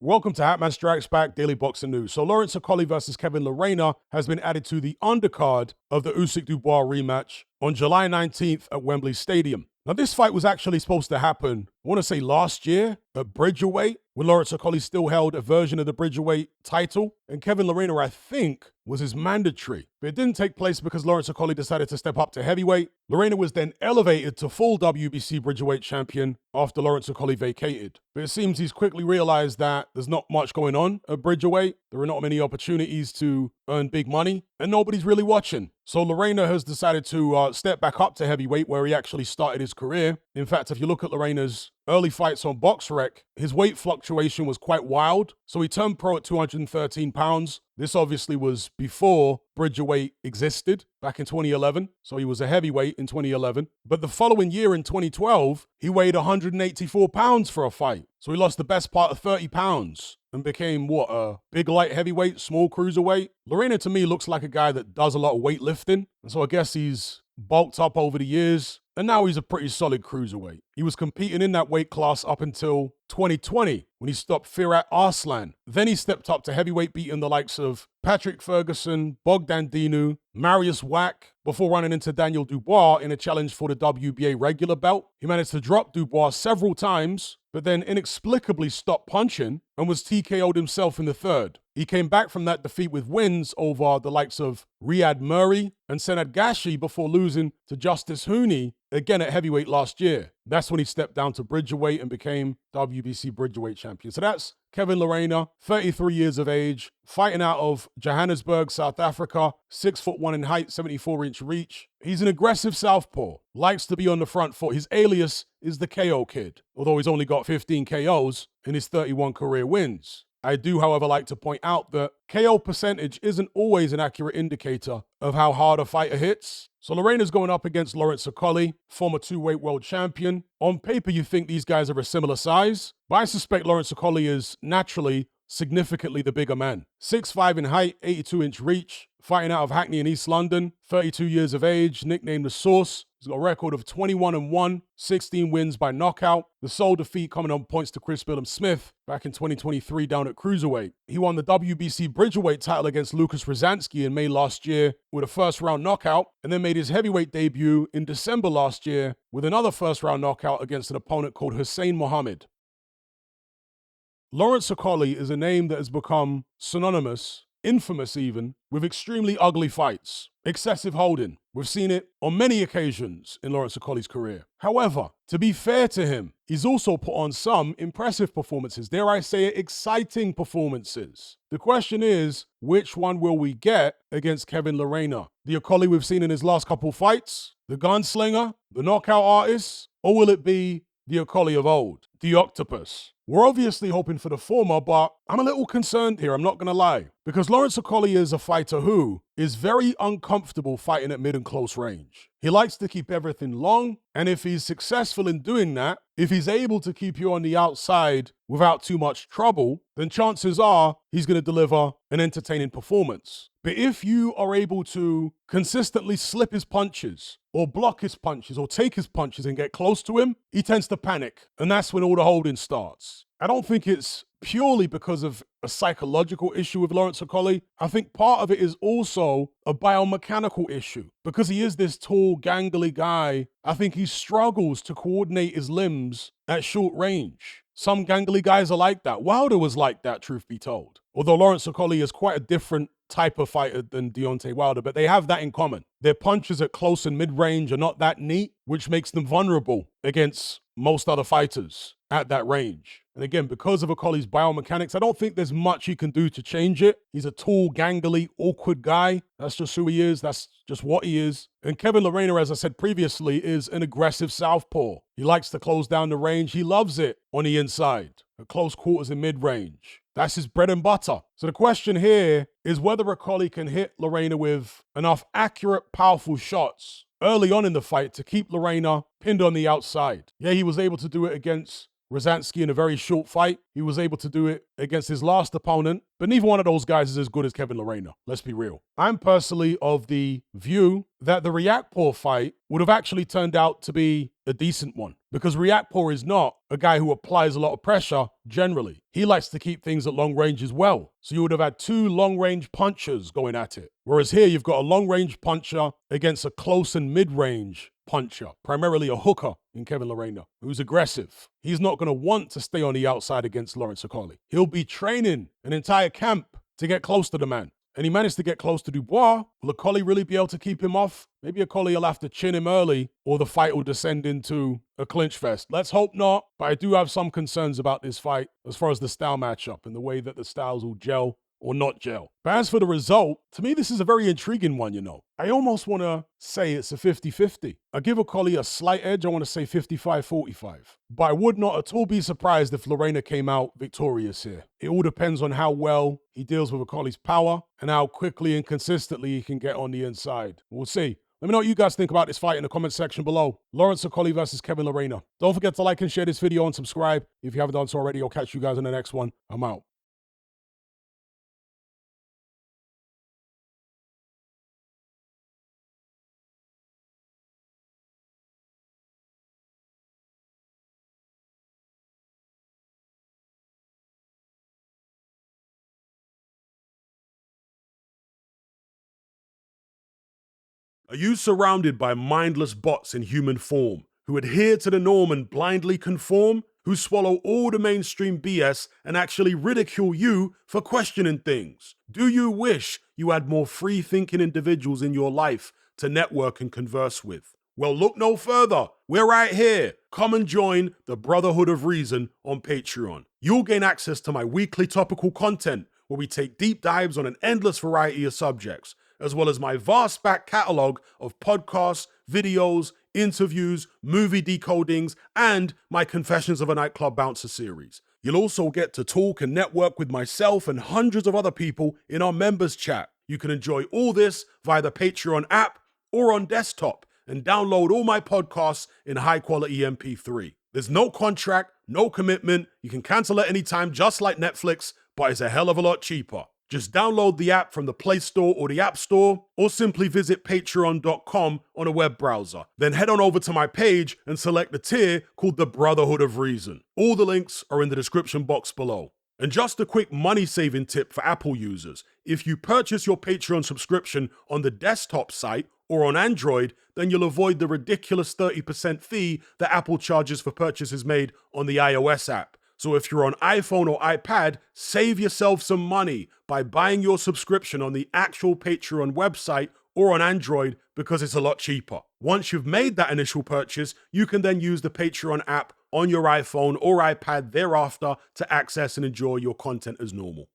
Welcome to Hatman Strikes Back Daily Boxing News. So Lawrence Okolie versus Kevin Lerena has been added to the undercard of the Usyk Dubois rematch on July 19th at Wembley Stadium. Now, this fight was actually supposed to happen, I want to say last year, at Bridgerweight, when Lawrence Okolie still held a version of the Bridgerweight title, and Kevin Lerena, I think, was his mandatory. But it didn't take place because Lawrence Okolie decided to step up to heavyweight. Lerena was then elevated to full WBC Bridgerweight champion after Lawrence Okolie vacated. But it seems he's quickly realized that there's not much going on at Bridgerweight. There are not many opportunities to earn big money, and nobody's really watching. So Lerena has decided to step back up to heavyweight, where he actually started his career. In fact, if you look at Lerena's early fights on BoxRec, his weight fluctuation was quite wild. So he turned pro at 213 pounds. This obviously was before Bridgerweight existed back in 2011. So he was a heavyweight in 2011. But the following year in 2012, he weighed 184 pounds for a fight. So he lost the best part of 30 pounds and became a big light heavyweight, small cruiserweight. Lerena to me looks like a guy that does a lot of weightlifting. And so I guess he's bulked up over the years. And now he's a pretty solid cruiserweight. He was competing in that weight class up until 2020 when he stopped Firat Arslan. Then he stepped up to heavyweight, beating the likes of Patrick Ferguson, Bogdan Dinu, Marius Wack, before running into Daniel Dubois in a challenge for the WBA regular belt. He managed to drop Dubois several times, but then inexplicably stopped punching and was TKO'd himself in the third. He came back from that defeat with wins over the likes of Riyad Murray and Senad Gashi before losing to Justice Hooney again at heavyweight last year. That's when he stepped down to Bridgerweight and became WBC Bridgerweight champion. So that's Kevin Lerena, 33 years of age, fighting out of Johannesburg, South Africa, 6'1" in height, 74-inch reach. He's an aggressive southpaw, likes to be on the front foot. His alias is the KO Kid, although he's only got 15 KOs in his 31 career wins. I do, however, like to point out that KO percentage isn't always an accurate indicator of how hard a fighter hits. So Lerena's going up against Lawrence Okolie, former two-weight world champion. On paper, you think these guys are a similar size, but I suspect Lawrence Okolie is naturally significantly the bigger man. 6'5" in height, 82-inch reach, fighting out of Hackney in East London, 32 years of age, nicknamed The Source. He's got a record of 21-1, 16 wins by knockout. The sole defeat coming on points to Chris Billam-Smith back in 2023 down at cruiserweight. He won the WBC Bridgerweight title against Lucas Rozansky in May last year with a first-round knockout, and then made his heavyweight debut in December last year with another first-round knockout against an opponent called Hussein Mohammed. Lawrence Okolie is a name that has become synonymous, infamous even, with extremely ugly fights, excessive holding. We've seen it on many occasions in Lawrence Okolie's career. However, to be fair to him, he's also put on some impressive performances, dare I say it, exciting performances. The question is, which one will we get against Kevin Lerena? The Okolie we've seen in his last couple fights, the gunslinger, the knockout artist, or will it be the Okolie of old, the octopus? We're obviously hoping for the former, but I'm a little concerned here, I'm not going to lie. Because Lawrence Okolie is a fighter who is very uncomfortable fighting at mid and close range. He likes to keep everything long, and if he's successful in doing that, if he's able to keep you on the outside without too much trouble, then chances are he's going to deliver an entertaining performance. But if you are able to consistently slip his punches, or block his punches, or take his punches and get close to him, he tends to panic, and that's when all the holding starts. I don't think it's purely because of a psychological issue with Lawrence Okolie. I think part of it is also a biomechanical issue. Because he is this tall, gangly guy, I think he struggles to coordinate his limbs at short range. Some gangly guys are like that. Wilder was like that, truth be told. Although Lawrence Okolie is quite a different type of fighter than Deontay Wilder, but they have that in common. Their punches at close and mid-range are not that neat, which makes them vulnerable against most other fighters at that range. And again, because of Okolie's biomechanics, I don't think there's much he can do to change it. He's a tall, gangly, awkward guy. That's just who he is. That's just what he is. And Kevin Lerena, as I said previously, is an aggressive southpaw. He likes to close down the range. He loves it on the inside, at close quarters and mid-range. That's his bread and butter. So the question here is whether Okolie can hit Lerena with enough accurate, powerful shots early on in the fight to keep Lerena pinned on the outside. Yeah, he was able to do it against Rosansky in a very short fight. He was able to do it against his last opponent, but neither one of those guys is as good as Kevin Lerena. Let's be real. I'm personally of the view that the Riakporhe fight would have actually turned out to be a decent one, because Riakporhe is not a guy who applies a lot of pressure generally. He likes to keep things at long range as well. So you would have had two long-range punchers going at it. Whereas here you've got a long-range puncher against a close and mid-range puncher, primarily a hooker in Kevin Lerena, who's aggressive. He's not going to want to stay on the outside against Lawrence Okolie. He'll be training an entire camp to get close to the man. And he managed to get close to Dubois. Will Okolie really be able to keep him off? Maybe Okolie will have to chin him early, or the fight will descend into a clinch fest. Let's hope not, but I do have some concerns about this fight as far as the style matchup and the way that the styles will gel or not gel. But as for the result, to me, this is a very intriguing one, you know. I almost want to say it's a 50-50. I give Okolie a slight edge. I want to say 55-45. But I would not at all be surprised if Lerena came out victorious here. It all depends on how well he deals with Okolie's power and how quickly and consistently he can get on the inside. We'll see. Let me know what you guys think about this fight in the comment section below. Lawrence Okolie versus Kevin Lerena. Don't forget to like and share this video and subscribe if you haven't done so already. I'll catch you guys in the next one. I'm out. Are you surrounded by mindless bots in human form who adhere to the norm and blindly conform? Who swallow all the mainstream BS and actually ridicule you for questioning things? Do you wish you had more free-thinking individuals in your life to network and converse with? Well, look no further. We're right here. Come and join the Brotherhood of Reason on Patreon. You'll gain access to my weekly topical content where we take deep dives on an endless variety of subjects, as well as my vast back catalogue of podcasts, videos, interviews, movie decodings, and my Confessions of a Nightclub Bouncer series. You'll also get to talk and network with myself and hundreds of other people in our members chat. You can enjoy all this via the Patreon app or on desktop and download all my podcasts in high-quality MP3. There's no contract, no commitment. You can cancel at any time, just like Netflix, but it's a hell of a lot cheaper. Just download the app from the Play Store or the App Store, or simply visit patreon.com on a web browser. Then head on over to my page and select the tier called the Brotherhood of Reason. All the links are in the description box below. And just a quick money-saving tip for Apple users. If you purchase your Patreon subscription on the desktop site or on Android, then you'll avoid the ridiculous 30% fee that Apple charges for purchases made on the iOS app. So if you're on iPhone or iPad, save yourself some money by buying your subscription on the actual Patreon website or on Android, because it's a lot cheaper. Once you've made that initial purchase, you can then use the Patreon app on your iPhone or iPad thereafter to access and enjoy your content as normal.